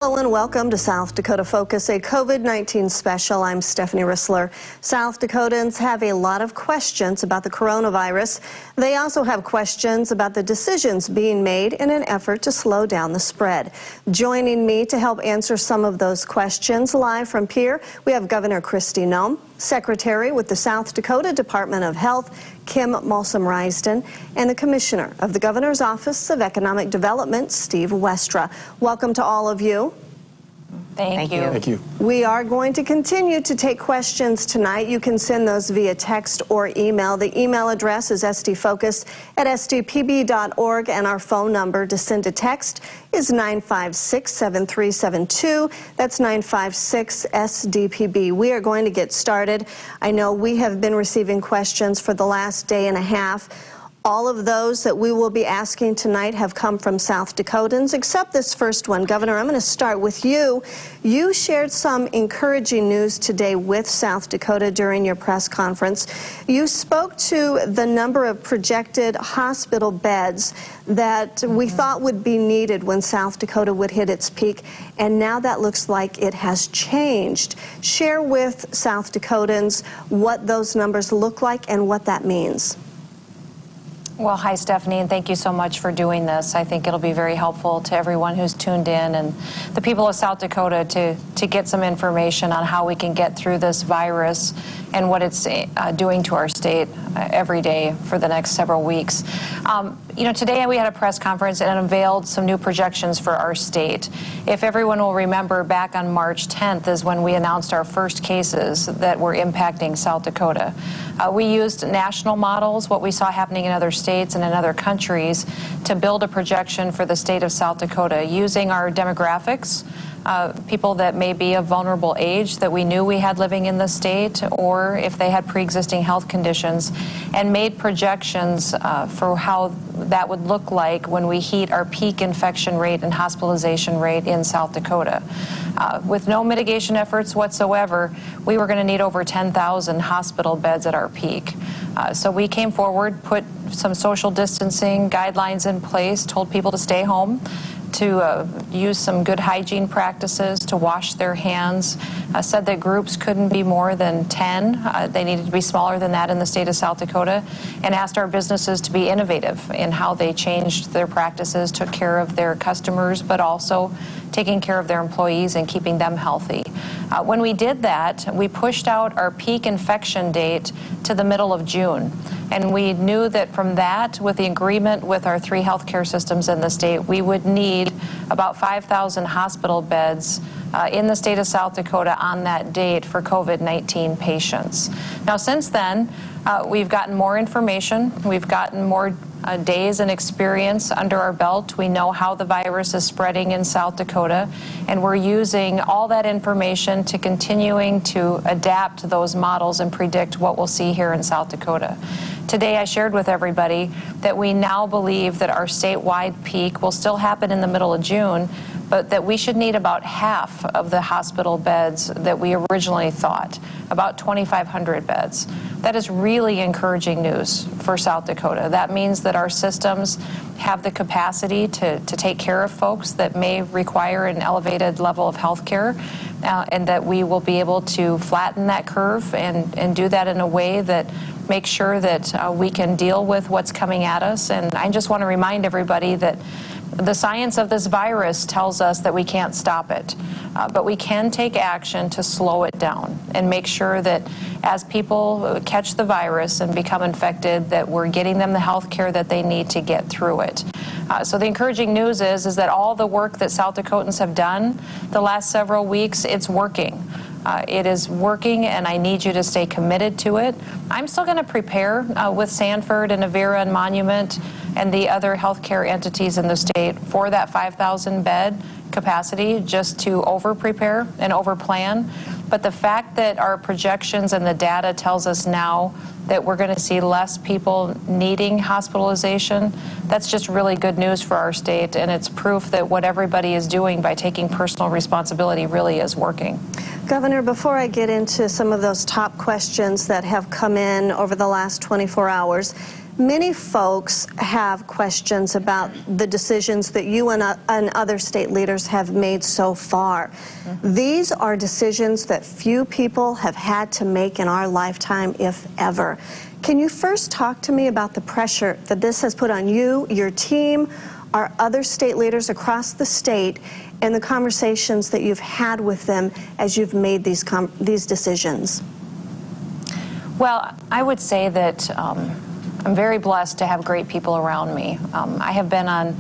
Hello and welcome to South Dakota Focus, a COVID-19 special. I'm Stephanie Rissler. South Dakotans have a lot of questions about the coronavirus. They also have questions about the decisions being made in an effort to slow down the spread. Joining me to help answer some of those questions live from Pierre, we have Governor Kristi Noem, Secretary with the South Dakota Department of Health, Kim Malsom-Risden, and the Commissioner of the Governor's Office of Economic Development, Steve Westra. Welcome to all of you. Thank you. Thank you. We are going to continue to take questions tonight. You can send those via text or email. The email address is sdfocus@sdpb.org, and our phone number to send a text is 956-7372. That's 956-SDPB. We are going to get started. I know we have been receiving questions for the last day and a half. All of those that we will be asking tonight have come from South Dakotans, except this first one. Governor, I'm going to start with you. You shared some encouraging news today with South Dakota during your press conference. You spoke to the number of projected hospital beds that we thought would be needed when South Dakota would hit its peak, and now that looks like it has changed. Share with South Dakotans what those numbers look like and what that means. Well, hi, Stephanie, and thank you so much for doing this. I think it'll be very helpful to everyone who's tuned in and the people of South Dakota to get some information on how we can get through this virus and what it's doing to our state every day for the next several weeks. You know, today we had a press conference and unveiled some new projections for our state. If everyone will remember, back on March 10th is when we announced our first cases that were impacting South Dakota. We used national models, what we saw happening in other states and in other countries, to build a projection for the state of South Dakota using our demographics, people that may be of vulnerable age that we knew we had living in the state, or if they had pre-existing health conditions, and made projections for how that would look like when we hit our peak infection rate and hospitalization rate in South Dakota. With no mitigation efforts whatsoever, we were going to need over 10,000 hospital beds at our peak. So we came forward, put some social distancing guidelines in place, told people to stay home, to use some good hygiene practices, to wash their hands, said that groups couldn't be more than 10. They needed to be smaller than that in the state of South Dakota, and asked our businesses to be innovative in how they changed their practices, took care of their customers, but also taking care of their employees and keeping them healthy. When we did that, we pushed out our peak infection date to the middle of June. And we knew that from that, with the agreement with our 3 healthcare systems in the state, we would need about 5,000 hospital beds in the state of South Dakota on that date for COVID-19 patients. Now, since then, we've gotten more information. We've gotten more days and experience under our belt. We know how the virus is spreading in South Dakota, and we're using all that information to continuing to adapt those models and predict what we'll see here in South Dakota. Today I shared with everybody that we now believe that our statewide peak will still happen in the middle of June, but that we should need about half of the hospital beds that we originally thought, about 2,500 beds. That is really encouraging news for South Dakota. That means that our systems have the capacity to take care of folks that may require an elevated level of health care, and that we will be able to flatten that curve and do that in a way that makes sure that we can deal with what's coming at us. And I just want to remind everybody that the science of this virus tells us that we can't stop it, but we can take action to slow it down and make sure that as people catch the virus and become infected, that we're getting them the health care that they need to get through it. So the encouraging news is that all the work that South Dakotans have done the last several weeks, it's working. It is working, and I need you to stay committed to it. I'm still going to prepare with Sanford and Avera and Monument and the other healthcare entities in the state for that 5,000 bed capacity, just to over-prepare and over-plan. But the fact that our projections and the data tells us now that we're going to see less people needing hospitalization, that's just really good news for our state, and it's proof that what everybody is doing by taking personal responsibility really is working. Governor, before I get into some of those top questions that have come in over the last 24 hours, Many folks have questions about the decisions that you and other state leaders have made so far. These are decisions that few people have had to make in our lifetime, if ever. Can you first talk to me about the pressure that this has put on you, your team, our other state leaders across the state, and the conversations that you've had with them as you've made these decisions? Well, I would say that I'm very blessed to have great people around me. I have been on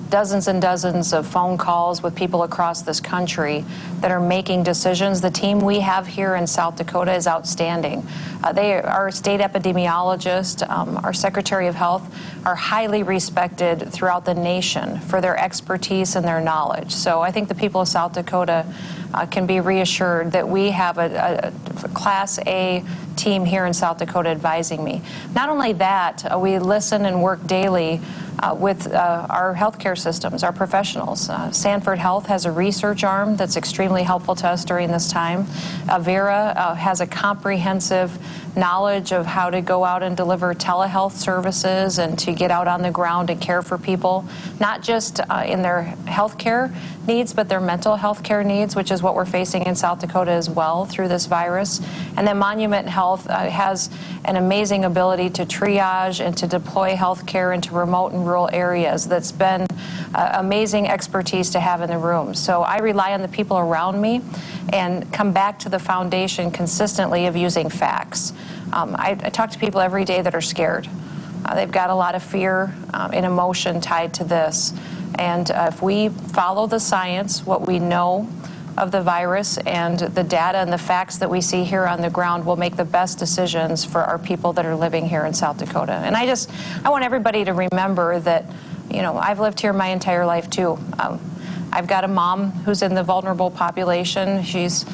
dozens and dozens of phone calls with people across this country that are making decisions. The team we have here in South Dakota is outstanding. Our state epidemiologist, our Secretary of Health, are highly respected throughout the nation for their expertise and their knowledge. So I think the people of South Dakota can be reassured that we have a Class A team here in South Dakota advising me. Not only that, we listen and work daily with our healthcare systems, our professionals. Sanford Health has a research arm that's extremely helpful to us during this time. Vera has a comprehensive knowledge of how to go out and deliver telehealth services and to get out on the ground and care for people, not just in their healthcare needs, but their mental health care needs, which is what we're facing in South Dakota as well through this virus. And then Monument Health has an amazing ability to triage and to deploy health care into remote and rural areas. That's been amazing expertise to have in the room. So I rely on the people around me and come back to the foundation consistently of using facts. I talk to people every day that are scared. They've got a lot of fear and emotion tied to this. And if we follow the science, what we know of the virus and the data and the facts that we see here on the ground, we'll make the best decisions for our people that are living here in South Dakota. And I want everybody to remember that, you know, I've lived here my entire life too. I've got a mom who's in the vulnerable population. She's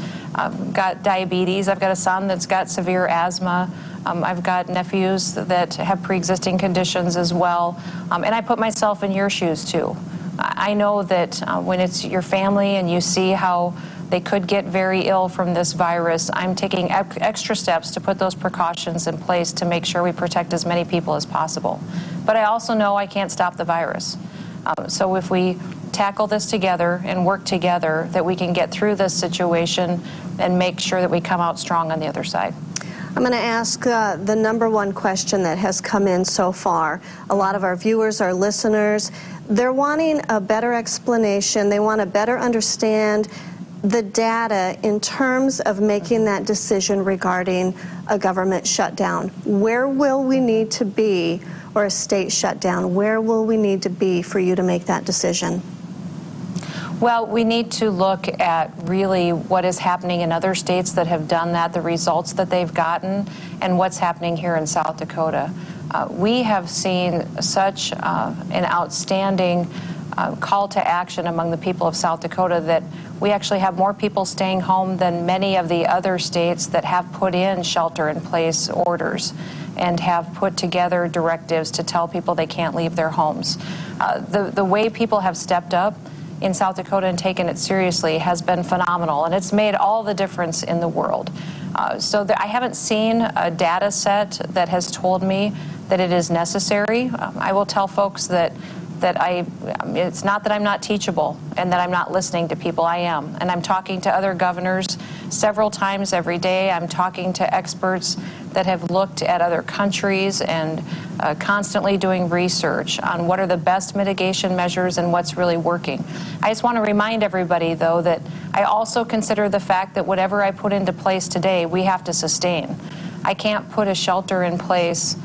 got diabetes. I've got a son that's got severe asthma. I've got nephews that have pre-existing conditions as well. And I put myself in your shoes too. I know that when it's your family and you see how they could get very ill from this virus, I'm taking extra steps to put those precautions in place to make sure we protect as many people as possible. But I also know I can't stop the virus. So if we tackle this together and work together, that we can get through this situation and make sure that we come out strong on the other side. I'm going to ask the number one question that has come in so far. A lot of our viewers, our listeners, they're wanting a better explanation. They want to better understand the data in terms of making that decision regarding a government shutdown. Where will we need to be, or a state shutdown? Where will we need to be for you to make that decision? Well, we need to look at really what is happening in other states that have done that, the results that they've gotten, and what's happening here in South Dakota. We have seen such an outstanding call to action among the people of South Dakota that we actually have more people staying home than many of the other states that have put in shelter-in-place orders and have put together directives to tell people they can't leave their homes. The way people have stepped up in South Dakota and taken it seriously has been phenomenal, and it's made all the difference in the world. I haven't seen a data set that has told me that it is necessary. I will tell folks that it's not that I'm not teachable and that I'm not listening to people. I am. And I'm talking to other governors several times every day. I'm talking to experts that have looked at other countries and constantly doing research on what are the best mitigation measures and what's really working. I just want to remind everybody, though, that I also consider the fact that whatever I put into place today, we have to sustain. I can't put a shelter in place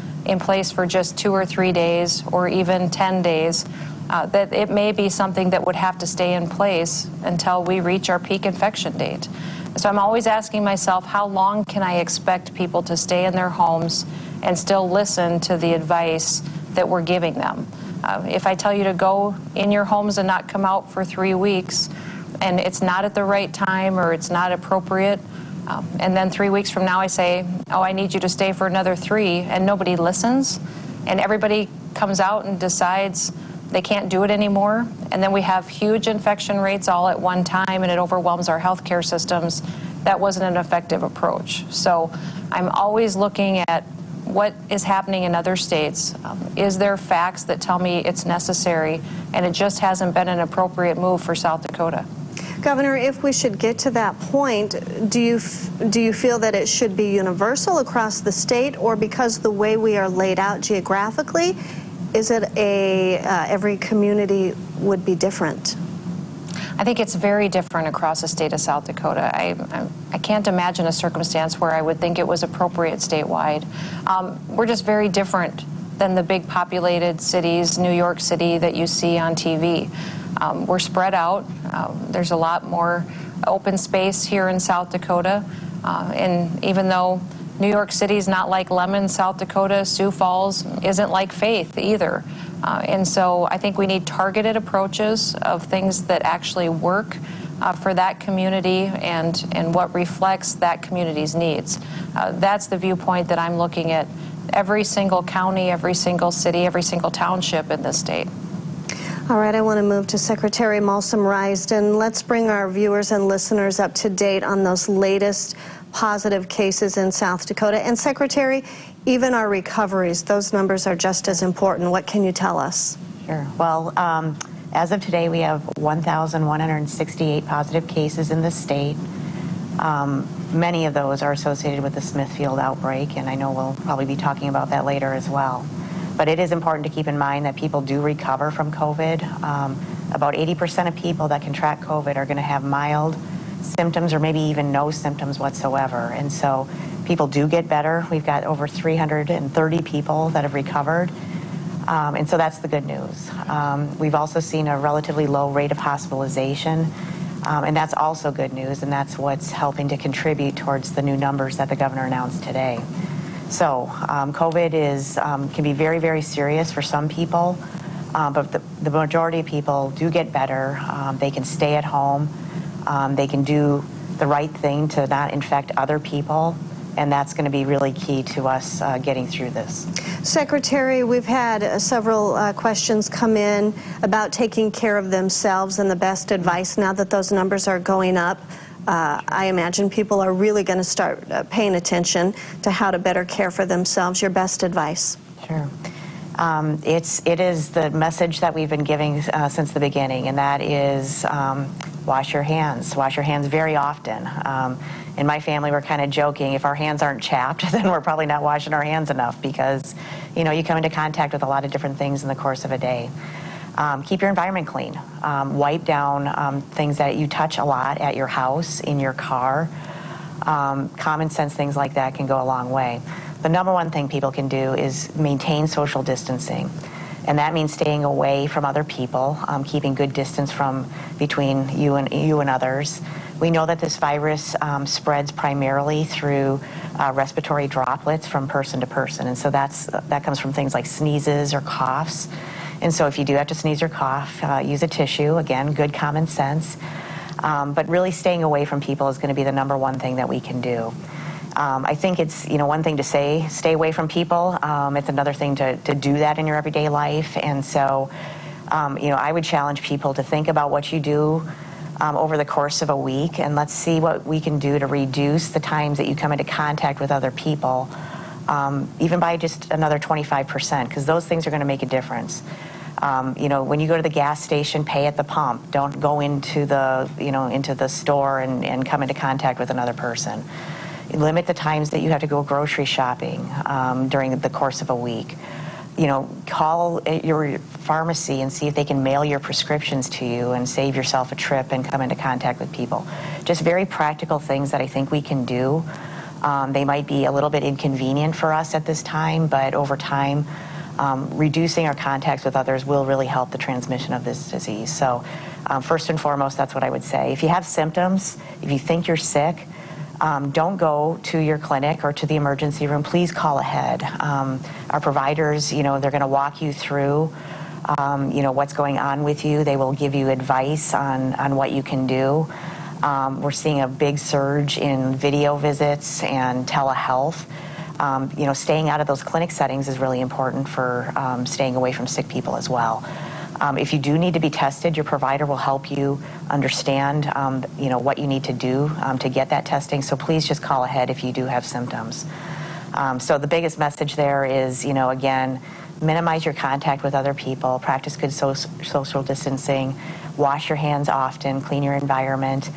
for just 2 or 3 days or even 10 days. That it may be something that would have to stay in place until we reach our peak infection date. So I'm always asking myself, how long can I expect people to stay in their homes and still listen to the advice that we're giving them? If I tell you to go in your homes and not come out for 3 weeks, and it's not at the right time or it's not appropriate, and then 3 weeks from now I say, oh, I need you to stay for another 3, and nobody listens, and everybody comes out and decides they can't do it anymore, and then we have huge infection rates all at one time and it overwhelms our healthcare systems, that wasn't an effective approach. So I'm always looking at what is happening in other states. Is there facts that tell me it's necessary and it just hasn't been an appropriate move for South Dakota? Governor, if we should get to that point, do you feel that it should be universal across the state, or because the way we are laid out geographically, is it every community would be different? I think it's very different across the state of South Dakota. I can't imagine a circumstance where I would think it was appropriate statewide. We're just very different than the big populated cities, New York City, that you see on TV. We're spread out. There's a lot more open space here in South Dakota. And even though New York City is not like Lemon, South Dakota, Sioux Falls isn't like Faith either. And so I think we need targeted approaches of things that actually work for that community and what reflects that community's needs. That's the viewpoint that I'm looking at every single county, every single city, every single township in this state. All right, I want to move to Secretary Malsom Rysden. Let's bring our viewers and listeners up to date on those latest positive cases in South Dakota. And Secretary, even our recoveries, those numbers are just as important. What can you tell us? Sure. Well, as of today, we have 1,168 positive cases in the state. Many of those are associated with the Smithfield outbreak, and I know we'll probably be talking about that later as well. But it is important to keep in mind that people do recover from COVID. About 80% of people that contract COVID are going to have mild symptoms or maybe even no symptoms whatsoever. And so people do get better. We've got over 330 people that have recovered. And so that's the good news. We've also seen a relatively low rate of hospitalization. And that's also good news, and that's what's helping to contribute towards the new numbers that the governor announced today. So COVID can be very, very serious for some people, but the majority of people do get better. They can stay at home. They can do the right thing to not infect other people, and that's going to be really key to us getting through this. Secretary, we've had several questions come in about taking care of themselves and the best advice now that those numbers are going up. I imagine people are really going to start paying attention to how to better care for themselves. Your best advice? Sure. It is the message that we've been giving since the beginning, and that is wash your hands. Wash your hands very often. In my family, we're kind of joking, if our hands aren't chapped, then we're probably not washing our hands enough, because you come into contact with a lot of different things in the course of a day. Keep your environment clean. Wipe down things that you touch a lot at your house, in your car. Common sense things like that can go a long way. The number one thing people can do is maintain social distancing. And that means staying away from other people, keeping good distance between you and others. We know that this virus spreads primarily through respiratory droplets from person to person. And so that comes from things like sneezes or coughs. And so if you do have to sneeze or cough, use a tissue. Again, good common sense. But really staying away from people is going to be the number one thing that we can do. I think it's one thing to say, stay away from people. It's another thing to do that in your everyday life. And so, I would challenge people to think about what you do over the course of a week, and let's see what we can do to reduce the times that you come into contact with other people, even by just another 25%, because those things are going to make a difference. When you go to the gas station, pay at the pump. Don't go into the store and come into contact with another person. Limit the times that you have to go grocery shopping during the course of a week. Call your pharmacy and see if they can mail your prescriptions to you and save yourself a trip and come into contact with people. Just very practical things that I think we can do. They might be a little bit inconvenient for us at this time, but over time, reducing our contacts with others will really help the transmission of this disease. So first and foremost, that's what I would say. If you have symptoms, if you think you're sick, don't go to your clinic or to the emergency room. Please call ahead. Our providers, they're going to walk you through, what's going on with you. They will give you advice on what you can do. We're seeing a big surge in video visits and telehealth. Staying out of those clinic settings is really important for staying away from sick people as well. If you do need to be tested, your provider will help you understand, what you need to do to get that testing. So please just call ahead if you do have symptoms. So the biggest message there is, again, minimize your contact with other people, practice good social distancing, wash your hands often, clean your environment.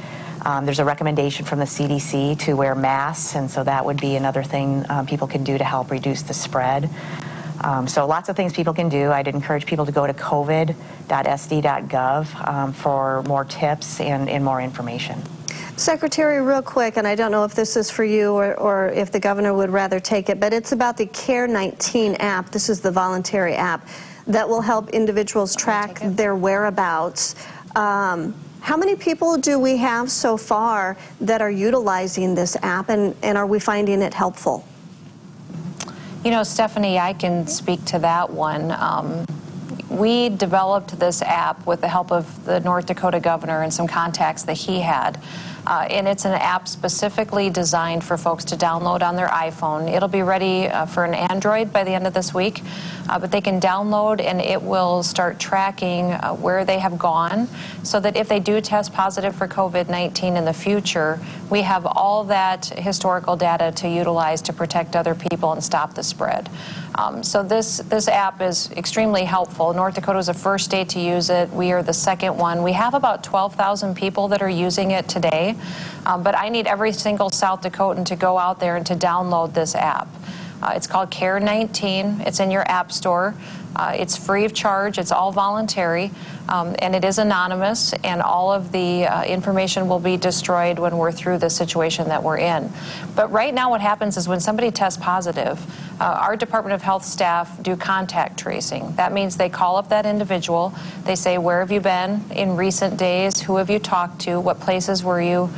There's a recommendation from the CDC to wear masks, and so that would be another thing people can do to help reduce the spread. So lots of things people can do. I'd encourage people to go to covid.sd.gov for more tips and more information. Secretary, real quick, and I don't know if this is for you or if the governor would rather take it, but it's about the Care19 app. This is the voluntary app that will help individuals track their whereabouts. How many people do we have so far that are utilizing this app, and are we finding it helpful? Stephanie, I can speak to that one. We developed this app with the help of the North Dakota governor and some contacts that he had. And it's an app specifically designed for folks to download on their iPhone. It'll be ready for an Android by the end of this week, but they can download and it will start tracking where they have gone so that if they do test positive for COVID-19 in the future, we have all that historical data to utilize to protect other people and stop the spread. So this app is extremely helpful. North Dakota is the first state to use it. We are the second one. We have about 12,000 people that are using it today. But I need every single South Dakotan to go out there and to download this app. It's called Care19. It's in your app store. It's free of charge. It's all voluntary, and it is anonymous, and all of the information will be destroyed when we're through the situation that we're in. But right now what happens is when somebody tests positive, our Department of Health staff do contact tracing. That means they call up that individual. They say, where have you been in recent days? Who have you talked to? What places were you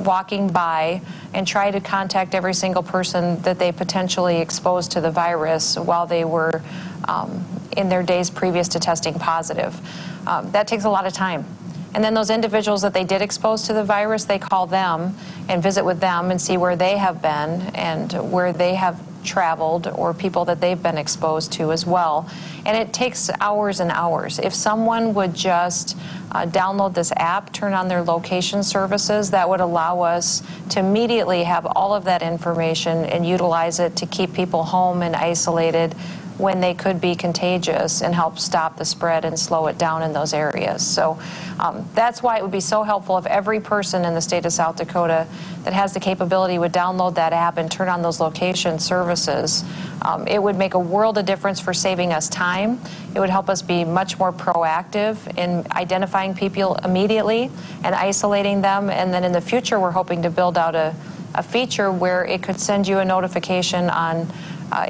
walking by, and try to contact every single person that they potentially exposed to the virus while they were in their days previous to testing positive. That takes a lot of time. And then those individuals that they did expose to the virus, they call them and visit with them and see where they have been and where they have traveled or people that they've been exposed to as well. And it takes hours and hours. If someone would just download this app, turn on their location services, that would allow us to immediately have all of that information and utilize it to keep people home and isolated when they could be contagious and help stop the spread and slow it down in those areas. So that's why it would be so helpful if every person in the state of South Dakota that has the capability would download that app and turn on those location services. It would make a world of difference for saving us time. It would help us be much more proactive in identifying people immediately and isolating them. And then in the future, we're hoping to build out a feature where it could send you a notification on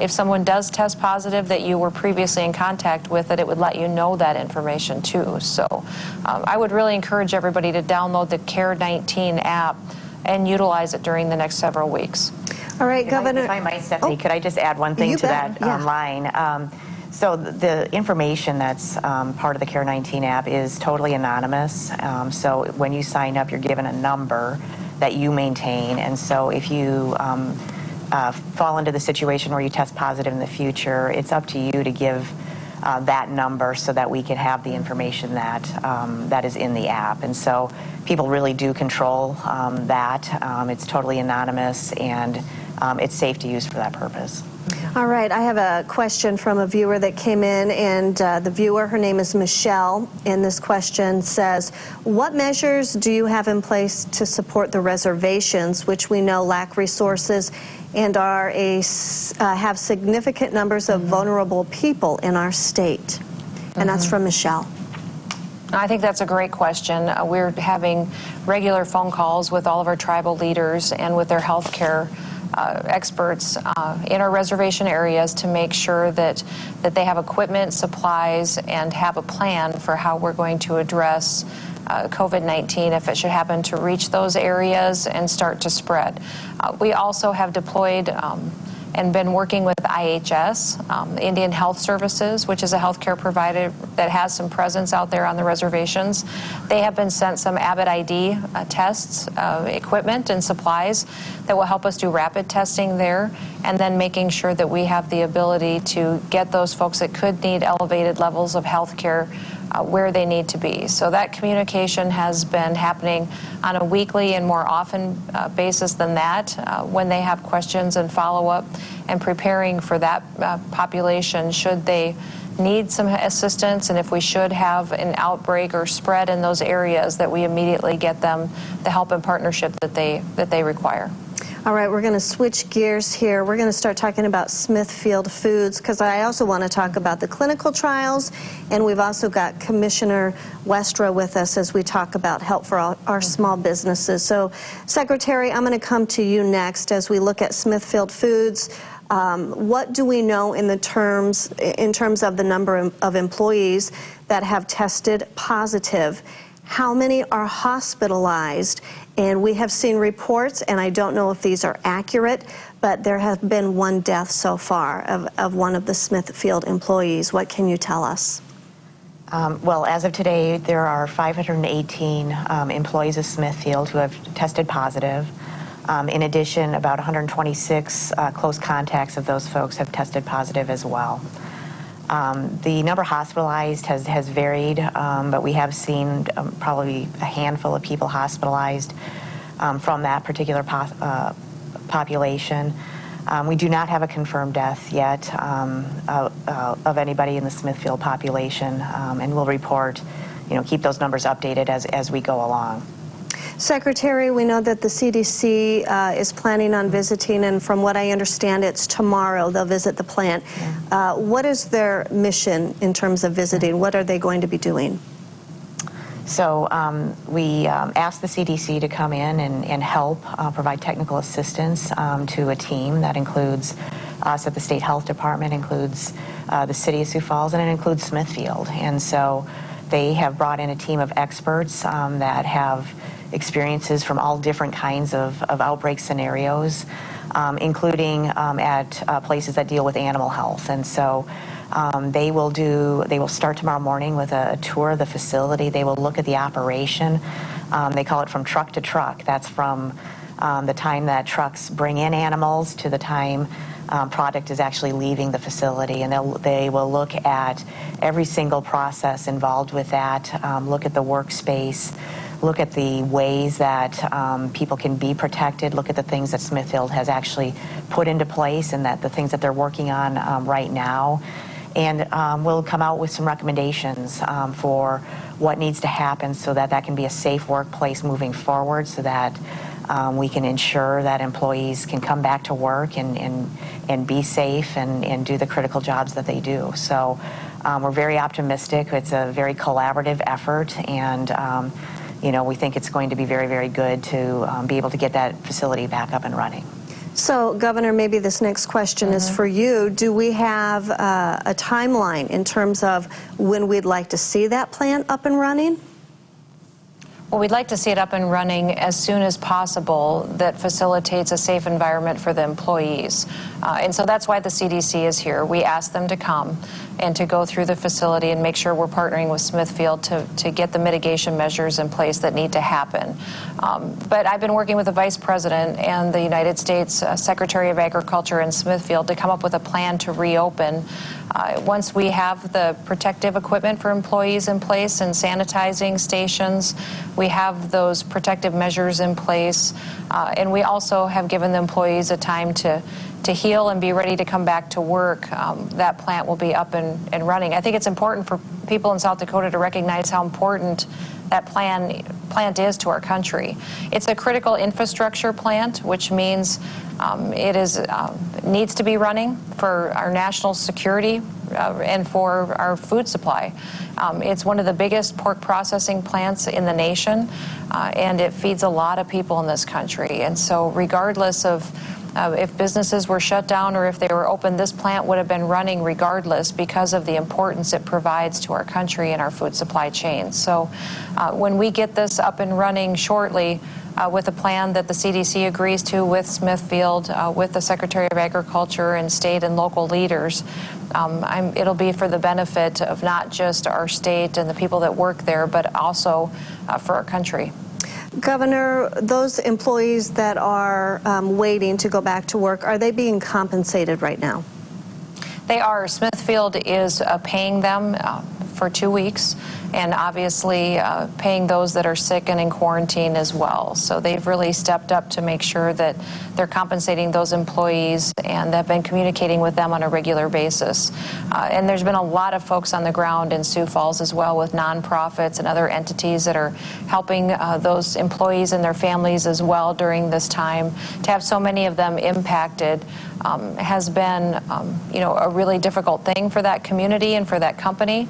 if someone does test positive that you were previously in contact with, that it would let you know that information too. So I would really encourage everybody to download the Care19 app and utilize it during the next several weeks. All right, Governor. If I might, Stephanie, could I just add one thing to that online? So the information that's part of the Care19 app is totally anonymous. So when you sign up, you're given a number that you maintain. And so if you fall into the situation where you test positive in the future, it's up to you to give that number so that we can have the information that that is in the app. And so people really do control that. It's totally anonymous, and it's safe to use for that purpose. All right, I have a question from a viewer that came in, and the viewer, her name is Michelle, and this question says, what measures do you have in place to support the reservations, which we know lack resources and are have significant numbers of vulnerable people in our state? And that's from Michelle. I think that's a great question. We're having regular phone calls with all of our tribal leaders and with their health care experts in our reservation areas to make sure that they have equipment, supplies, and have a plan for how we're going to address COVID-19 if it should happen to reach those areas and start to spread. We also have deployed and been working with IHS, Indian Health Services, which is a healthcare provider that has some presence out there on the reservations. They have been sent some Abbott ID tests, equipment and supplies that will help us do rapid testing there, and then making sure that we have the ability to get those folks that could need elevated levels of health care where they need to be. So that communication has been happening on a weekly and more often basis than that when they have questions and follow-up, and preparing for that population should they need some assistance, and if we should have an outbreak or spread in those areas, that we immediately get them the help and partnership that they require. All right, we're going to switch gears here. We're going to start talking about Smithfield Foods, because I also want to talk about the clinical trials, and we've also got Commissioner Westra with us as we talk about help for our small businesses. So, Secretary, I'm going to come to you next as we look at Smithfield Foods. What do we know in terms of the number of employees that have tested positive? How many are hospitalized? And we have seen reports, and I don't know if these are accurate, but there have been one death so far of one of the Smithfield employees. What can you tell us? Well, as of today, there are 518 employees of Smithfield who have tested positive. In addition, about 126 close contacts of those folks have tested positive as well. The number hospitalized has varied, but we have seen probably a handful of people hospitalized from that particular population. We do not have a confirmed death yet of anybody in the Smithfield population, and we'll report, keep those numbers updated as we go along. Secretary, we know that the CDC is planning on visiting, and from what I understand, it's tomorrow they'll visit the plant. Yeah. What is their mission in terms of visiting? What are they going to be doing? So we asked the CDC to come in and help provide technical assistance to a team that includes us at the State Health Department, includes the City of Sioux Falls, and it includes Smithfield. And so they have brought in a team of experts that have experiences from all different kinds of outbreak scenarios, including at places that deal with animal health. And so they will start tomorrow morning with a tour of the facility. They will look at the operation. They call it from truck to truck. That's from the time that trucks bring in animals to the time product is actually leaving the facility. And they will look at every single process involved with that, look at the workspace, look at the ways that people can be protected, look at the things that Smithfield has actually put into place and that the things that they're working on right now. And we'll come out with some recommendations for what needs to happen so that that can be a safe workplace moving forward, so that we can ensure that employees can come back to work and be safe and do the critical jobs that they do. So we're very optimistic. It's a very collaborative effort, and we think it's going to be very, very good to be able to get that facility back up and running. So, Governor, maybe this next question is for you. Do we have a timeline in terms of when we'd like to see that plant up and running? Well, we'd like to see it up and running as soon as possible that facilitates a safe environment for the employees. And so that's why the CDC is here. We asked them to come and to go through the facility and make sure we're partnering with Smithfield to get the mitigation measures in place that need to happen. But I've been working with the Vice President and the United States Secretary of Agriculture in Smithfield to come up with a plan to reopen. Once we have the protective equipment for employees in place and sanitizing stations, we have those protective measures in place, and we also have given the employees a time to heal and be ready to come back to work. That plant will be up and running. I think it's important for people in South Dakota to recognize how important that plant is to our country. It's a critical infrastructure plant, which means it needs to be running for our national security and for our food supply. It's one of the biggest pork processing plants in the nation, and it feeds a lot of people in this country. And so regardless of if businesses were shut down or if they were open, this plant would have been running regardless because of the importance it provides to our country and our food supply chain. So when we get this up and running shortly with a plan that the CDC agrees to with Smithfield, with the Secretary of Agriculture and state and local leaders, it'll be for the benefit of not just our state and the people that work there, but also for our country. Governor, those employees that are waiting to go back to work, are they being compensated right now? They are. Smithfield is paying them for 2 weeks, and obviously paying those that are sick and in quarantine as well. So they've really stepped up to make sure that they're compensating those employees, and have been communicating with them on a regular basis. And there's been a lot of folks on the ground in Sioux Falls as well, with nonprofits and other entities that are helping those employees and their families as well during this time. To have so many of them impacted has been, a really difficult thing for that community and for that company.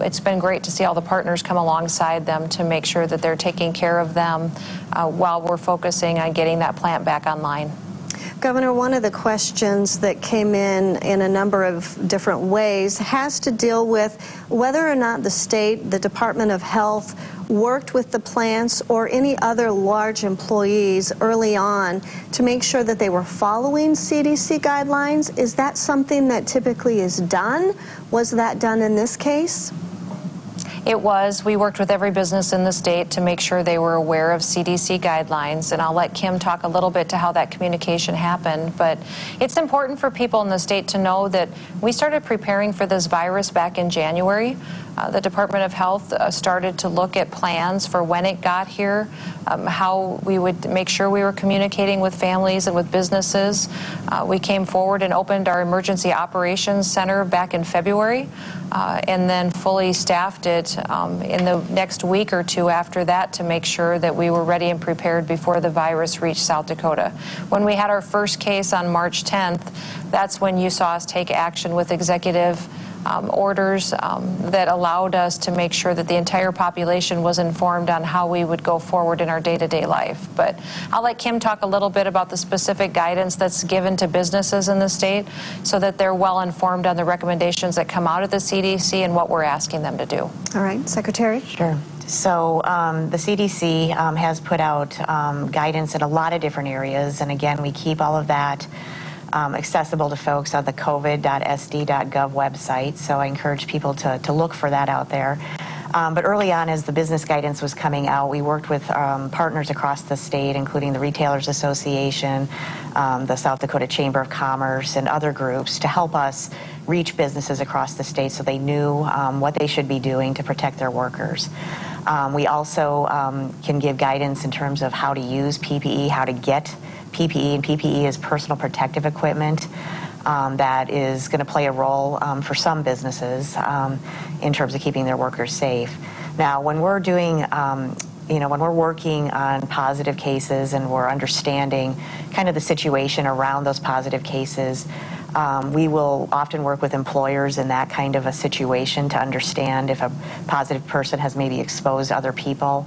It's been great to see all the partners come alongside them to make sure that they're taking care of them while we're focusing on getting that plant back online. Governor, one of the questions that came in a number of different ways has to deal with whether or not the state, the Department of Health, worked with the plants or any other large employees early on to make sure that they were following CDC guidelines. Is that something that typically is done? Was that done in this case? It was. We worked with every business in the state to make sure they were aware of CDC guidelines, and I'll let Kim talk a little bit to how that communication happened. But it's important for people in the state to know that we started preparing for this virus back in January. The Department of Health started to look at plans for when it got here, how we would make sure we were communicating with families and with businesses. We came forward and opened our Emergency Operations Center back in February, and then fully staffed it in the next week or two after that to make sure that we were ready and prepared before the virus reached South Dakota. When we had our first case on March 10th, that's when you saw us take action with executive orders that allowed us to make sure that the entire population was informed on how we would go forward in our day-to-day life. But I'll let Kim talk a little bit about the specific guidance that's given to businesses in the state so that they're well informed on the recommendations that come out of the CDC and what we're asking them to do. All right, Secretary. Sure. So the CDC has put out guidance in a lot of different areas, and again, we keep all of that accessible to folks on the covid.sd.gov website, so I encourage people to look for that out there. But early on, as the business guidance was coming out, we worked with partners across the state, including the Retailers Association, the South Dakota Chamber of Commerce, and other groups to help us reach businesses across the state so they knew what they should be doing to protect their workers. We also can give guidance in terms of how to use PPE, how to get PPE, and PPE is personal protective equipment that is going to play a role for some businesses in terms of keeping their workers safe. Now, when we're doing, when we're working on positive cases and we're understanding kind of the situation around those positive cases, we will often work with employers in that kind of a situation to understand if a positive person has maybe exposed other people.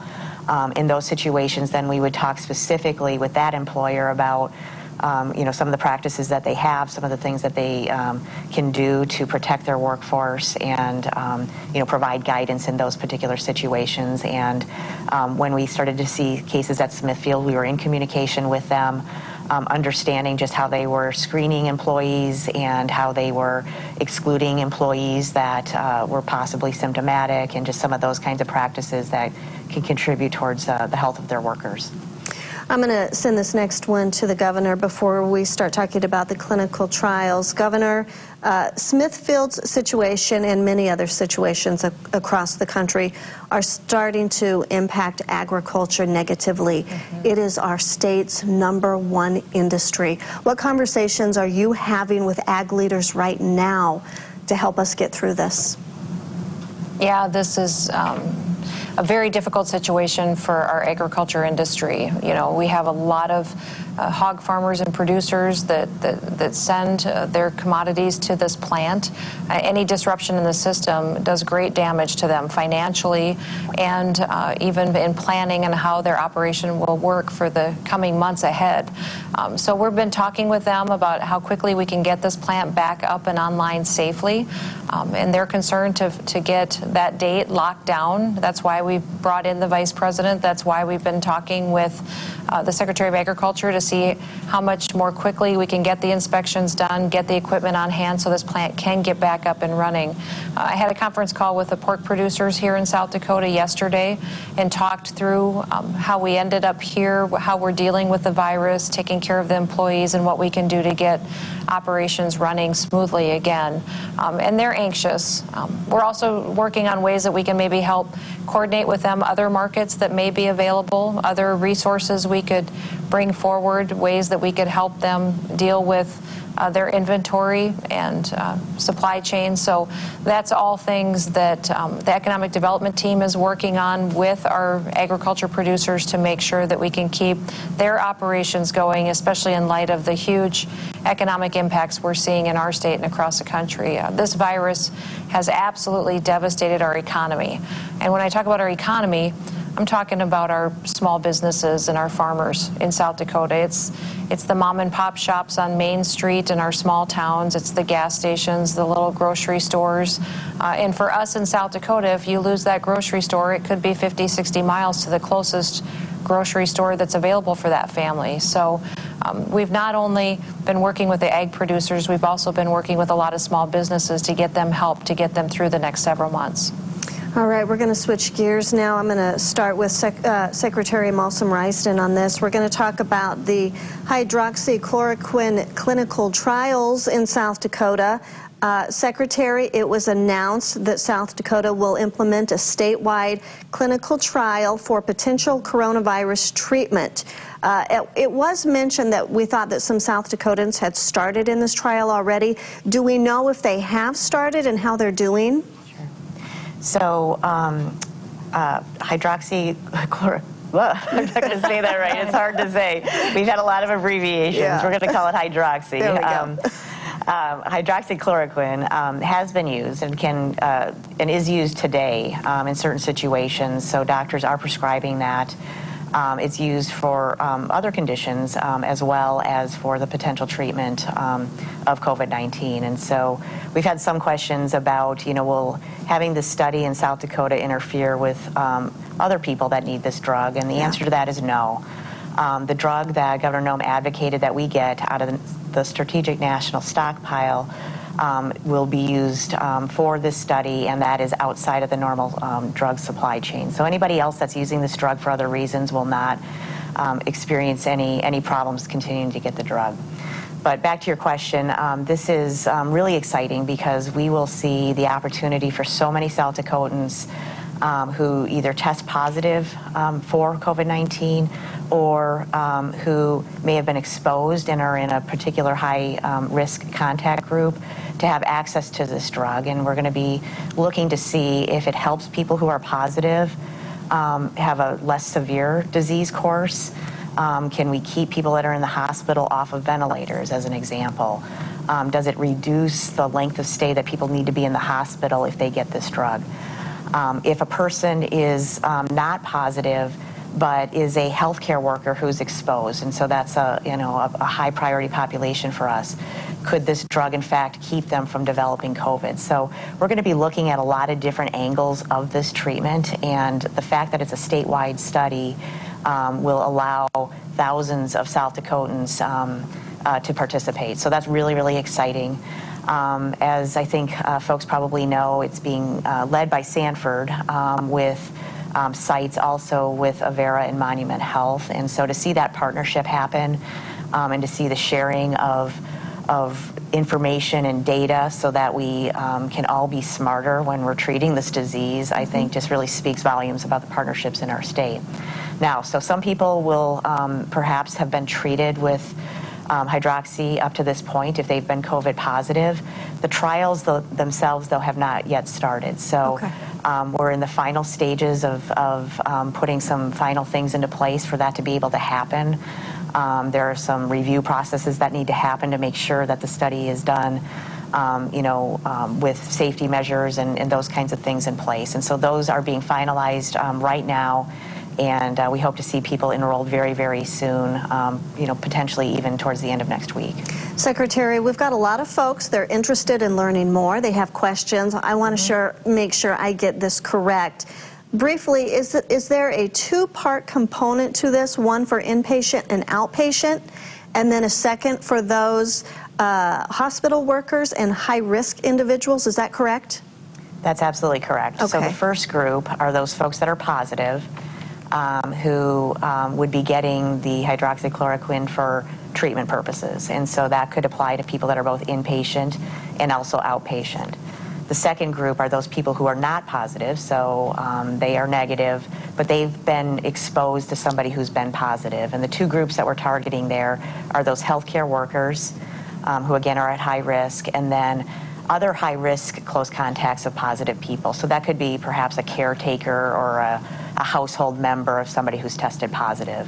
In those situations, then we would talk specifically with that employer about some of the practices that they have, some of the things that they can do to protect their workforce, and provide guidance in those particular situations. And when we started to see cases at Smithfield, we were in communication with them, understanding just how they were screening employees and how they were excluding employees that were possibly symptomatic, and just some of those kinds of practices that can contribute towards the health of their workers. I'm going to send this next one to the governor before we start talking about the clinical trials. Governor, Smithfield's situation and many other situations across the country are starting to impact agriculture negatively. Mm-hmm. It is our state's #1 industry. What conversations are you having with ag leaders right now to help us get through this? Yeah, this is a very difficult situation for our agriculture industry. We have a lot of hog farmers and producers that send their commodities to this plant. Any disruption in the system does great damage to them financially, and even in planning and how their operation will work for the coming months ahead. So we've been talking with them about how quickly we can get this plant back up and online safely, and they're concerned to get that date locked down. That's why we brought in the Vice President. That's why we've been talking with the Secretary of Agriculture to see how much more quickly we can get the inspections done, get the equipment on hand so this plant can get back up and running. I had a conference call with the pork producers here in South Dakota yesterday and talked through how we ended up here, how we're dealing with the virus, taking care of the employees, and what we can do to get operations running smoothly again. And they're anxious. We're also working on ways that we can maybe help coordinate with them other markets that may be available, other resources we could bring forward, ways that we could help them deal with their inventory and supply chain. So that's all things that the economic development team is working on with our agriculture producers to make sure that we can keep their operations going, especially in light of the huge economic impacts we're seeing in our state and across the country. This virus has absolutely devastated our economy. And when I talk about our economy, I'm talking about our small businesses and our farmers in South Dakota. It's the mom and pop shops on Main Street in our small towns. It's the gas stations, the little grocery stores. And for us in South Dakota, if you lose that grocery store, it could be 50, 60 miles to the closest grocery store that's available for that family. So we've not only been working with the ag producers, we've also been working with a lot of small businesses to get them help to get them through the next several months. All right, we're going to switch gears now. I'm going to start with Secretary Malsom Ryston on this. We're going to talk about the hydroxychloroquine clinical trials in South Dakota. Secretary, it was announced that South Dakota will implement a statewide clinical trial for potential coronavirus treatment. It was mentioned that we thought that some South Dakotans had started in this trial already. Do we know if they have started and how they're doing? So, hydroxychloroquine, I'm not going to say that right. It's hard to say. We've had a lot of abbreviations. Yeah. We're going to call it hydroxy. There we go. Hydroxychloroquine has been used and and is used today in certain situations. So doctors are prescribing that. It's used for other conditions as well as for the potential treatment of COVID-19. And so we've had some questions about, will having this study in South Dakota interfere with other people that need this drug? And the answer to that is no. The drug that Governor Noem advocated that we get out of the Strategic National Stockpile will be used for this study, and that is outside of the normal drug supply chain. So anybody else that's using this drug for other reasons will not experience any problems continuing to get the drug. But back to your question, this is really exciting because we will see the opportunity for so many South Dakotans who either test positive for COVID-19 or who may have been exposed and are in a particular high risk contact group to have access to this drug. And we're going to be looking to see if it helps people who are positive have a less severe disease course. Can we keep people that are in the hospital off of ventilators, as an example? Does it reduce the length of stay that people need to be in the hospital if they get this drug? If a person is not positive but is a healthcare worker who's exposed, and so that's a high priority population for us, could this drug in fact keep them from developing COVID? So we're going to be looking at a lot of different angles of this treatment, and the fact that it's a statewide study will allow thousands of South Dakotans to participate. So that's really, really exciting. As I think folks probably know, it's being led by Sanford with sites also with Avera and Monument Health. And so to see that partnership happen and to see the sharing of information and data so that we can all be smarter when we're treating this disease, I think just really speaks volumes about the partnerships in our state. Now, so some people will perhaps have been treated with hydroxy up to this point if they've been COVID positive. The trials themselves, though, have not yet started. So we're in the final stages of putting some final things into place for that to be able to happen. There are some review processes that need to happen to make sure that the study is done with safety measures and those kinds of things in place. And so those are being finalized right now. And we hope to see people enrolled very, very soon, potentially even towards the end of next week. Secretary, we've got a lot of folks. They're interested in learning more. They have questions. I want to make sure I get this correct. briefly, is there a two-part component to this, one for inpatient and outpatient, and then a second for those hospital workers and high-risk individuals? Is that correct? That's absolutely correct. Okay. So the first group are those folks that are positive, who would be getting the hydroxychloroquine for treatment purposes. And so that could apply to people that are both inpatient and also outpatient. The second group are those people who are not positive, so they are negative, but they've been exposed to somebody who's been positive. And the two groups that we're targeting there are those healthcare workers, who again are at high risk, and then other high-risk close contacts of positive people. So that could be perhaps a caretaker or a household member of somebody who's tested positive.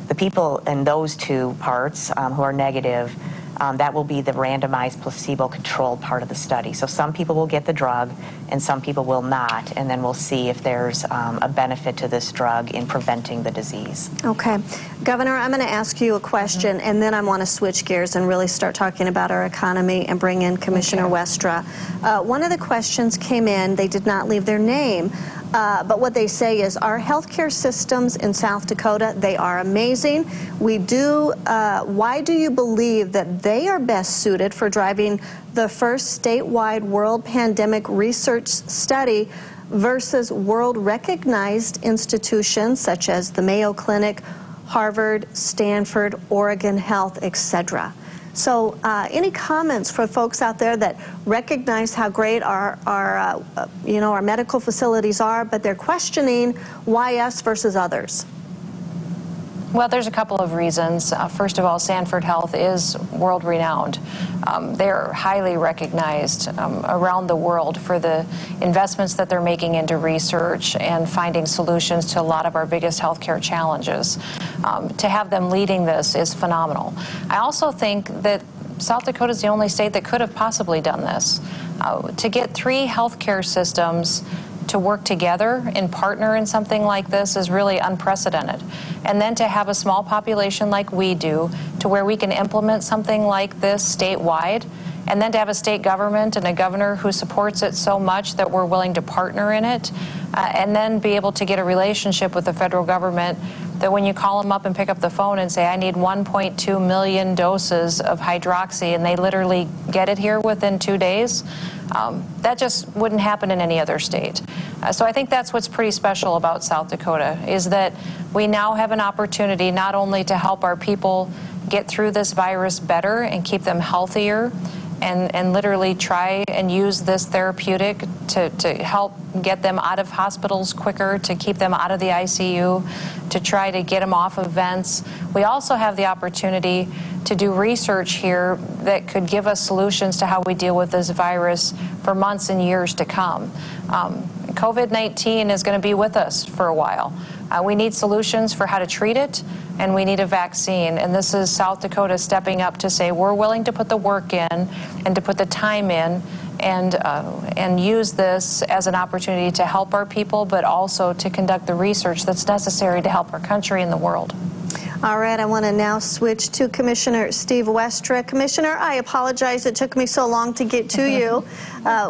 The people in those two parts who are negative, that will be the randomized placebo-controlled part of the study. So some people will get the drug and some people will not, and then we'll see if there's a benefit to this drug in preventing the disease. Okay. Governor, I'm going to ask you a question, and then I want to switch gears and really start talking about our economy and bring in Commissioner Westra. One of the questions came in, they did not leave their name, but what they say is our healthcare systems in South Dakota, they are amazing. Why do you believe that they are best suited for driving the first statewide world pandemic research study versus world-recognized institutions such as the Mayo Clinic, Harvard, Stanford, Oregon Health, etc.? So any comments for folks out there that recognize how great our medical facilities are, but they're questioning why us versus others? Well, there's a couple of reasons. First of all, Stanford Health is world-renowned. They're highly recognized around the world for the investments that they're making into research and finding solutions to a lot of our biggest healthcare challenges. To have them leading this is phenomenal. I also think that South Dakota is the only state that could have possibly done this. To get three healthcare systems to work together and partner in something like this is really unprecedented. And then to have a small population like we do, to where we can implement something like this statewide, and then to have a state government and a governor who supports it so much that we're willing to partner in it, and then be able to get a relationship with the federal government that when you call them up and pick up the phone and say, I need 1.2 million doses of hydroxy, and they literally get it here within 2 days, that just wouldn't happen in any other state. So I think that's what's pretty special about South Dakota, is that we now have an opportunity not only to help our people get through this virus better and keep them healthier, and literally try and use this therapeutic to help get them out of hospitals quicker, to keep them out of the ICU, to try to get them off of vents. We also have the opportunity to do research here that could give us solutions to how we deal with this virus for months and years to come. COVID-19 is going to be with us for a while. We need solutions for how to treat it, and we need a vaccine. And this is South Dakota stepping up to say we're willing to put the work in and to put the time in and use this as an opportunity to help our people, but also to conduct the research that's necessary to help our country and the world. All right, I want to now switch to Commissioner Steve Westra. Commissioner, I apologize it took me so long to get to you.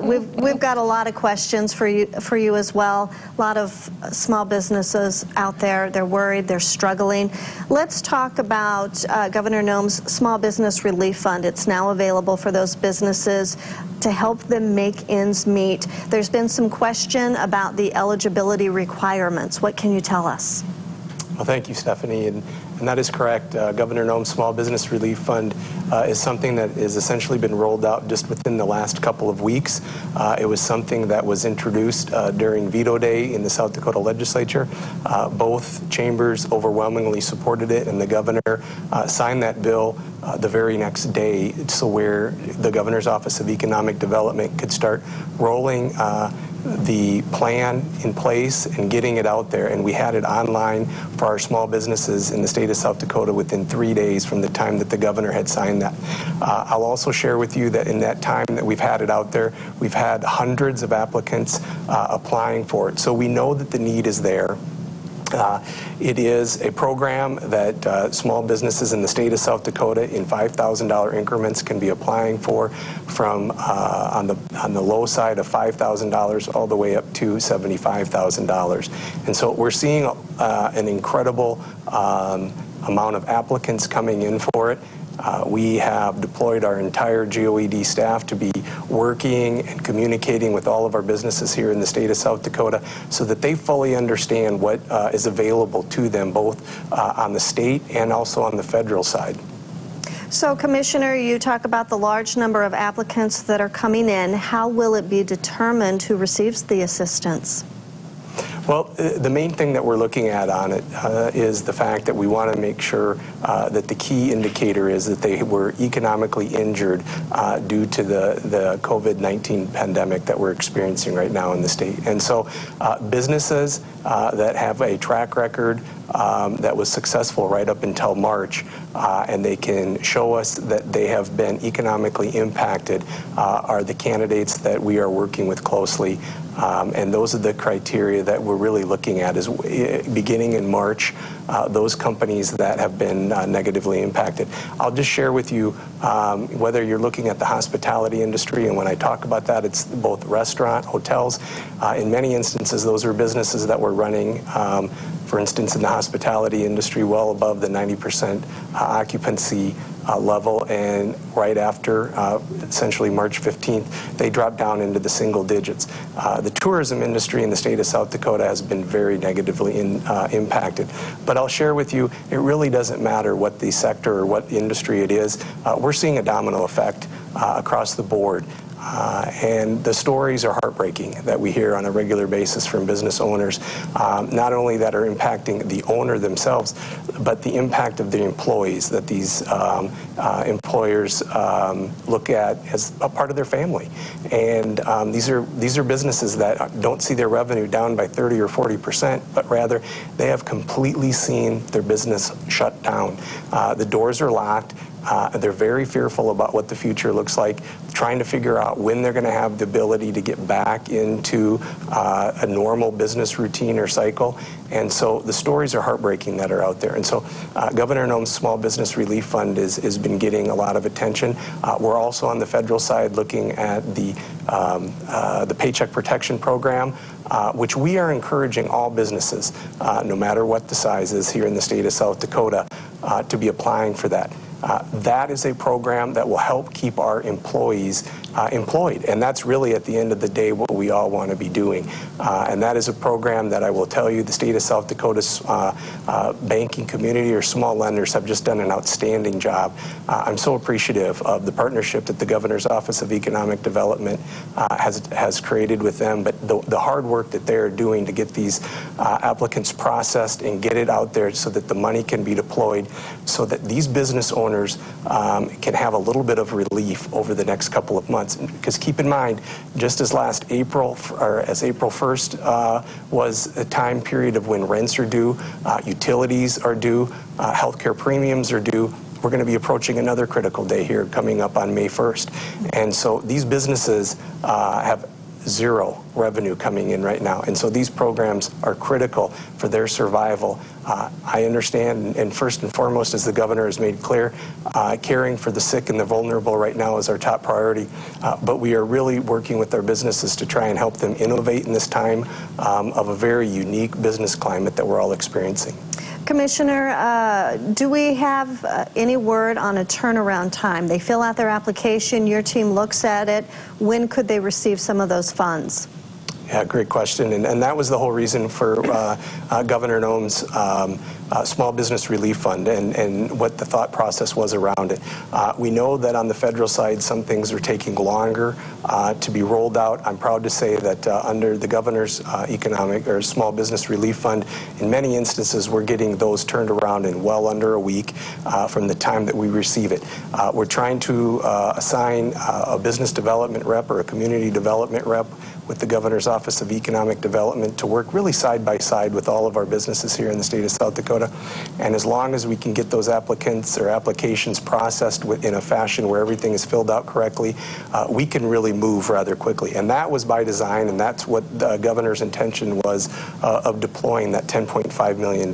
We've got a lot of questions for you as well. A lot of small businesses out there, they're worried, they're struggling. Let's talk about Governor Noem's Small Business Relief Fund. It's now available for those businesses to help them make ends meet. There's been some question about the eligibility requirements. What can you tell us? Well, thank you, Stephanie, and that is correct. Governor Noem's Small Business Relief Fund is something that has essentially been rolled out just within the last couple of weeks. It was something that was introduced during veto day in the South Dakota legislature. Both chambers overwhelmingly supported it, and the governor signed that bill the very next day, so where the governor's Office of Economic Development could start rolling the plan in place and getting it out there. And we had it online for our small businesses in the state of South Dakota within 3 days from the time that the governor had signed that. I'll also share with you that in that time that we've had it out there, we've had hundreds of applicants applying for it. So we know that the need is there. It is a program that small businesses in the state of South Dakota in $5,000 increments can be applying for, from on the low side of $5,000 all the way up to $75,000. And so we're seeing an incredible amount of applicants coming in for it. We have deployed our entire GOED staff to be working and communicating with all of our businesses here in the state of South Dakota so that they fully understand what is available to them, both on the state and also on the federal side. So, Commissioner, you talk about the large number of applicants that are coming in. How will it be determined who receives the assistance? Well, the main thing that we're looking at on it is the fact that we want to make sure that the key indicator is that they were economically injured due to the COVID-19 pandemic that we're experiencing right now in the state. And so businesses that have a track record that was successful right up until March, and they can show us that they have been economically impacted, are the candidates that we are working with closely. And those are the criteria that we're really looking at, is beginning in March, those companies that have been negatively impacted. I'll just share with you, whether you're looking at the hospitality industry, and when I talk about that, it's both restaurant, hotels. In many instances, those are businesses that were running, for instance, in the hospitality industry, well above the 90% occupancy level, and right after essentially March 15th, they dropped down into the single digits. The tourism industry in the state of South Dakota has been very negatively impacted. But I'll share with you, it really doesn't matter what the sector or what industry it is. We're seeing a domino effect across the board. And the stories are heartbreaking that we hear on a regular basis from business owners, not only that are impacting the owner themselves, but the impact of the employees that these employers look at as a part of their family. And these are businesses that don't see their revenue down by 30 or 40%, but rather they have completely seen their business shut down. The doors are locked. They're very fearful about what the future looks like, trying to figure out when they're going to have the ability to get back into a normal business routine or cycle. And so the stories are heartbreaking that are out there. And so Governor Noem's Small Business Relief Fund has been getting a lot of attention. We're also on the federal side looking at the Paycheck Protection Program, which we are encouraging all businesses, no matter what the size is here in the state of South Dakota, to be applying for that. That is a program that will help keep our employees employed, and that's really at the end of the day what we all want to be doing. And that is a program that I will tell you the state of South Dakota's banking community or small lenders have just done an outstanding job. I'm so appreciative of the partnership that the Governor's Office of Economic Development has created with them, but the hard work that they're doing to get these applicants processed and get it out there so that the money can be deployed, so that these business owners can have a little bit of relief over the next couple of months. Because keep in mind, just as last April, or as April 1st was a time period of when rents are due, utilities are due, healthcare premiums are due, we're going to be approaching another critical day here coming up on May 1st. And so these businesses have zero revenue coming in right now. And so these programs are critical for their survival. I understand, and first and foremost, as the governor has made clear, caring for the sick and the vulnerable right now is our top priority. But we are really working with our businesses to try and help them innovate in this time of a very unique business climate that we're all experiencing. Commissioner, do we have any word on a turnaround time? They fill out their application, your team looks at it. When could they receive some of those funds? Yeah, great question. And that was the whole reason for Governor Noem's Small Business Relief Fund and what the thought process was around it. We know that on the federal side, some things are taking longer to be rolled out. I'm proud to say that under the Governor's Economic or Small Business Relief Fund, in many instances, we're getting those turned around in well under a week from the time that we receive it. We're trying to assign a business development rep or a community development rep with the Governor's Office of Economic Development to work really side by side with all of our businesses here in the state of South Dakota Dakota. And as long as we can get those applicants or applications processed in a fashion where everything is filled out correctly, we can really move rather quickly. And that was by design, and that's what the governor's intention was of deploying that $10.5 million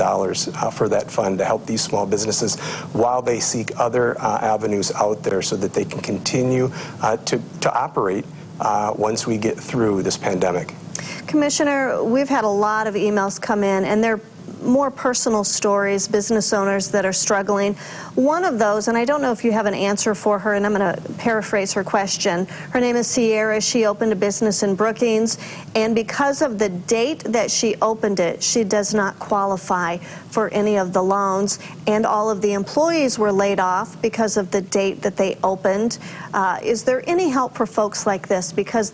for that fund to help these small businesses while they seek other avenues out there so that they can continue to operate once we get through this pandemic. Commissioner, we've had a lot of emails come in, and they're more personal stories, business owners that are struggling. One of those, and I don't know if you have an answer for her, and I'm going to paraphrase her question. Her name is Sierra. She opened a business in Brookings, and because of the date that she opened it, she does not qualify for any of the loans, and all of the employees were laid off because of the date that they opened. Is there any help for folks like this because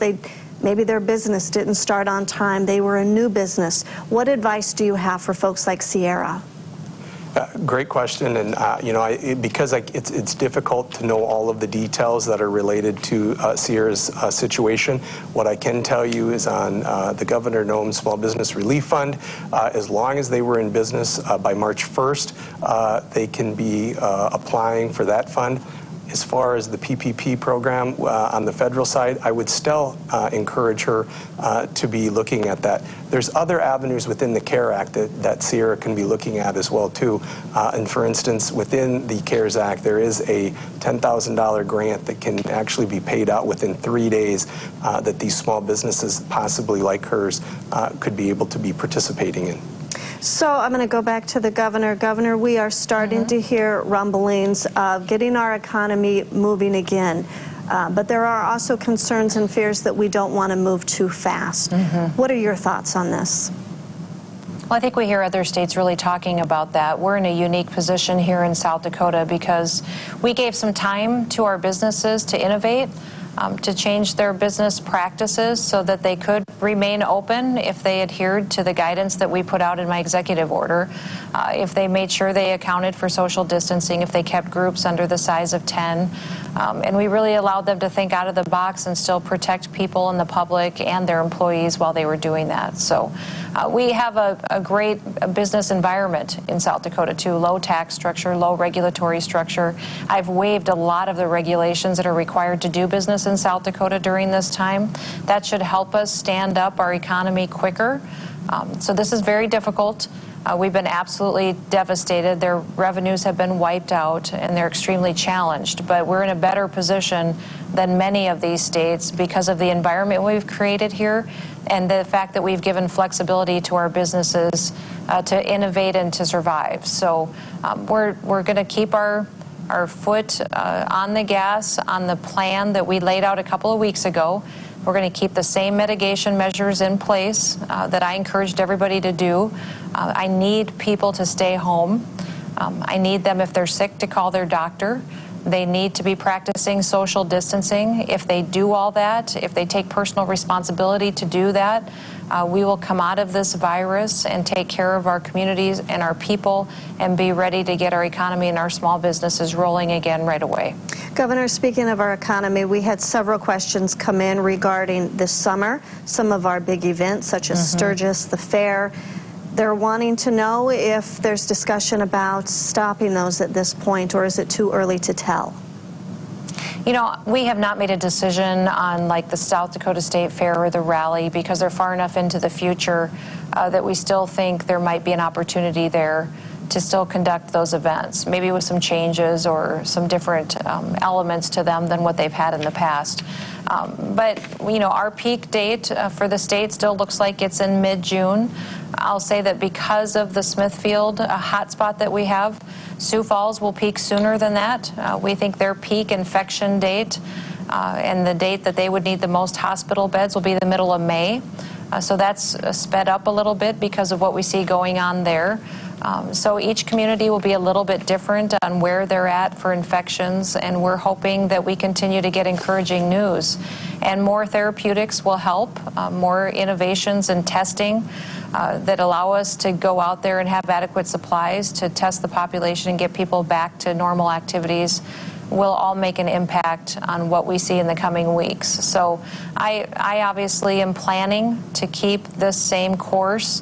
maybe their business didn't start on time, they were a new business? What advice do you have for folks like Sierra? Great question, and because it's difficult to know all of the details that are related to Sierra's situation. What I can tell you is on the Governor Noem Small Business Relief Fund, as long as they were in business by March 1st, they can be applying for that fund. As far as the PPP program on the federal side, I would still encourage her to be looking at that. There's other avenues within the CARE Act that Sierra can be looking at as well too. And for instance, within the CARES Act, there is a $10,000 grant that can actually be paid out within 3 days that these small businesses, possibly like hers, could be able to be participating in. So I'm going to go back to the governor. Governor, we are starting to hear rumblings of getting our economy moving again. But there are also concerns and fears that we don't want to move too fast. What are your thoughts on this? Well, I think we hear other states really talking about that. We're in a unique position here in South Dakota because we gave some time to our businesses to innovate, to change their business practices so that they could remain open if they adhered to the guidance that we put out in my executive order, if they made sure they accounted for social distancing, if they kept groups under the size of 10. And we really allowed them to think out of the box and still protect people and the public and their employees while they were doing that. So we have a great business environment in South Dakota too, low tax structure, low regulatory structure. I've waived a lot of the regulations that are required to do business in South Dakota during this time. That should help us stand up our economy quicker. So this is very difficult. We've been absolutely devastated. Their revenues have been wiped out, and they're extremely challenged. But we're in a better position than many of these states because of the environment we've created here and the fact that we've given flexibility to our businesses to innovate and to survive. So we're going to keep our foot on the gas on the plan that we laid out a couple of weeks ago. We're going to keep the same mitigation measures in place that I encouraged everybody to do. I need people to stay home. I need them, if they're sick, to call their doctor. They need to be practicing social distancing. If they do all that, if they take personal responsibility to do that, we will come out of this virus and take care of our communities and our people and be ready to get our economy and our small businesses rolling again right away. Governor, speaking of our economy, we had several questions come in regarding this summer, some of our big events such as Sturgis, the fair. They're wanting to know if there's discussion about stopping those at this point, or is it too early to tell? You know, we have not made a decision on like the South Dakota State Fair or the rally because they're far enough into the future that we still think there might be an opportunity there to still conduct those events, maybe with some changes or some different elements to them than what they've had in the past. But, you know, our peak date for the state still looks like it's in mid-June. I'll say that because of the Smithfield hotspot that we have, Sioux Falls will peak sooner than that. We think their peak infection date and the date that they would need the most hospital beds will be the middle of May. So that's sped up a little bit because of what we see going on there. So each community will be a little bit different on where they're at for infections, and we're hoping that we continue to get encouraging news. And more therapeutics will help, more innovations and testing that allow us to go out there and have adequate supplies to test the population and get people back to normal activities will all make an impact on what we see in the coming weeks. So I obviously am planning to keep this same course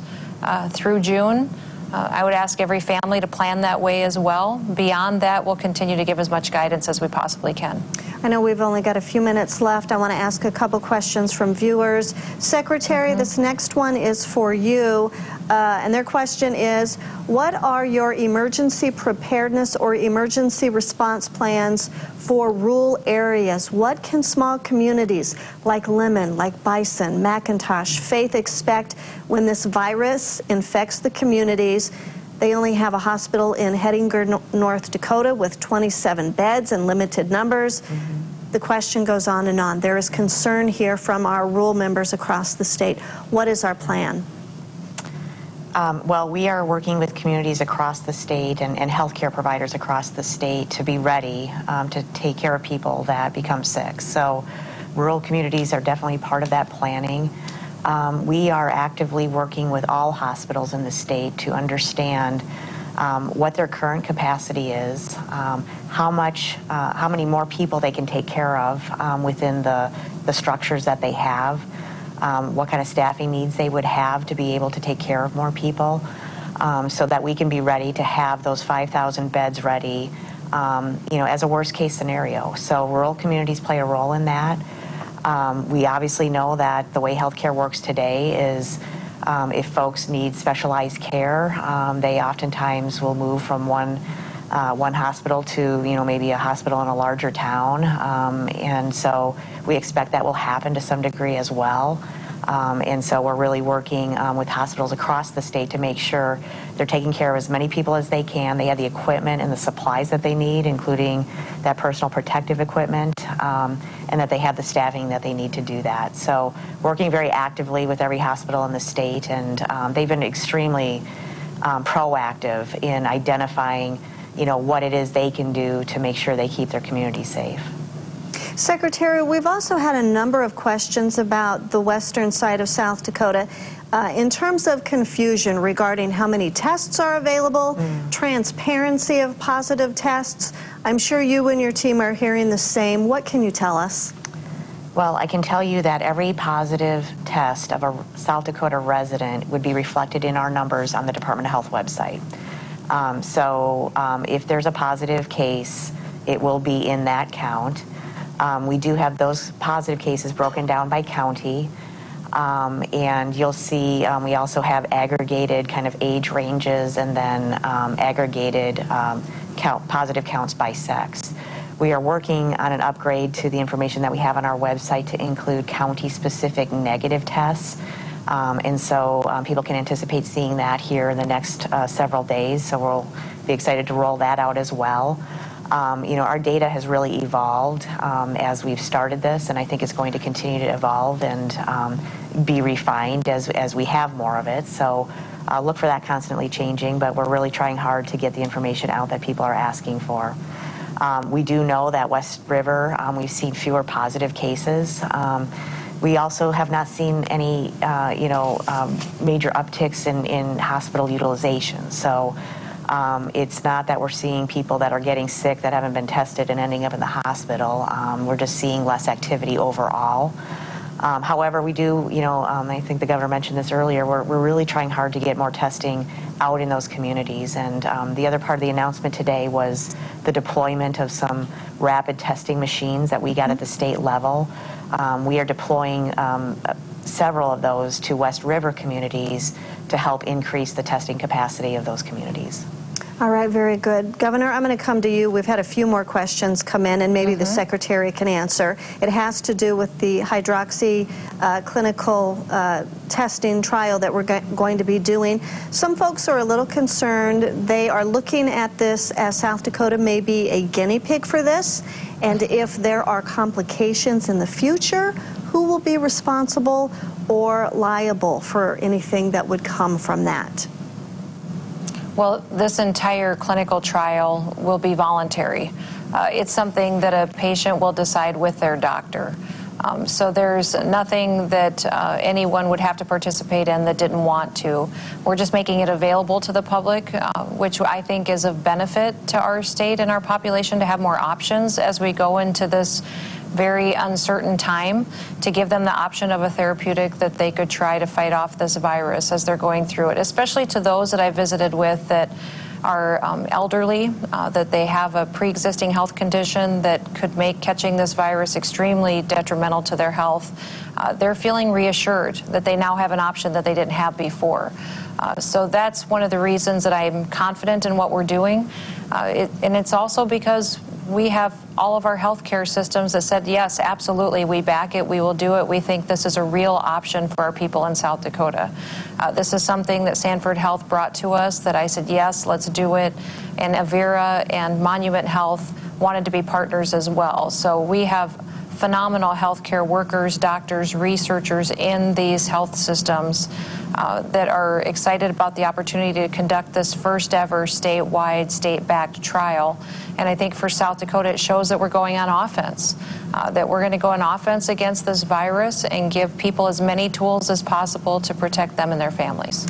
through June. I would ask every family to plan that way as well. Beyond that, we'll continue to give as much guidance as we possibly can. I know we've only got a few minutes left. I want to ask a couple questions from viewers. Secretary, this next one is for you, and their question is, what are your emergency preparedness or emergency response plans for rural areas? What can small communities like Lemon, like Bison, McIntosh, Faith expect when this virus infects the communities? They only have a hospital in Hettinger, North Dakota with 27 beds and limited numbers. The question goes on and on. There is concern here from our rural members across the state. What is our plan? Well, we are working with communities across the state and healthcare providers across the state to be ready to take care of people that become sick. So rural communities are definitely part of that planning. We are actively working with all hospitals in the state to understand what their current capacity is, how many more people they can take care of within the structures that they have, what kind of staffing needs they would have to be able to take care of more people, so that we can be ready to have those 5,000 beds ready, as a worst case scenario. So rural communities play a role in that. We obviously know that the way healthcare works today is if folks need specialized care, they oftentimes will move from one hospital to maybe a hospital in a larger town, and so we expect that will happen to some degree as well. And so we're really working with hospitals across the state to make sure they're taking care of as many people as they can. They have the equipment and the supplies that they need, including that personal protective equipment, and that they have the staffing that they need to do that. So working very actively with every hospital in the state, and they've been extremely proactive in identifying what it is they can do to make sure they keep their community safe. Secretary, we've also had a number of questions about the western side of South Dakota in terms of confusion regarding how many tests are available, transparency of positive tests. I'm sure you and your team are hearing the same. What can you tell us? Well, I can tell you that every positive test of a South Dakota resident would be reflected in our numbers on the Department of Health website. So if there's a positive case, it will be in that count. We do have those positive cases broken down by county, and you'll see we also have aggregated kind of age ranges and then aggregated positive counts by sex. We are working on an upgrade to the information that we have on our website to include county-specific negative tests, and so people can anticipate seeing that here in the next several days, so we'll be excited to roll that out as well. Our data has really evolved as we've started this, and I think it's going to continue to evolve and be refined as we have more of it. So look for that constantly changing, but we're really trying hard to get the information out that people are asking for. We do know that West River, we've seen fewer positive cases. We also have not seen any, major upticks in hospital utilization. So it's not that we're seeing people that are getting sick that haven't been tested and ending up in the hospital. We're just seeing less activity overall. However, we do, I think the governor mentioned this earlier, we're really trying hard to get more testing out in those communities. And the other part of the announcement today was the deployment of some rapid testing machines that we got at the state level. We are deploying several of those to West River communities to help increase the testing capacity of those communities. All right, very good. Governor, I'm going to come to you. We've had a few more questions come in, and maybe the Secretary can answer. It has to do with the hydroxy clinical testing trial that we're going to be doing. Some folks are a little concerned. They are looking at this as South Dakota may be a guinea pig for this, and if there are complications in the future, who will be responsible or liable for anything that would come from that? Well, this entire clinical trial will be voluntary. It's something that a patient will decide with their doctor. So there's nothing that anyone would have to participate in that didn't want to. We're just making it available to the public, which I think is of benefit to our state and our population to have more options as we go into this very uncertain time, to give them the option of a therapeutic that they could try to fight off this virus as they're going through it, especially to those that I visited with that are elderly, that they have a pre-existing health condition that could make catching this virus extremely detrimental to their health. They're feeling reassured that they now have an option that they didn't have before. So that's one of the reasons that I'm confident in what we're doing. And it's also because we have all of our healthcare systems that said, yes, absolutely, we back it, we will do it. We think this is a real option for our people in South Dakota. This is something that Sanford Health brought to us that I said, yes, let's do it. And Avera and Monument Health wanted to be partners as well. So we have phenomenal healthcare workers, doctors, researchers in these health systems that are excited about the opportunity to conduct this first ever statewide, state-backed trial. And I think for South Dakota, it shows that we're going on offense, that we're going to go on offense against this virus and give people as many tools as possible to protect them and their families.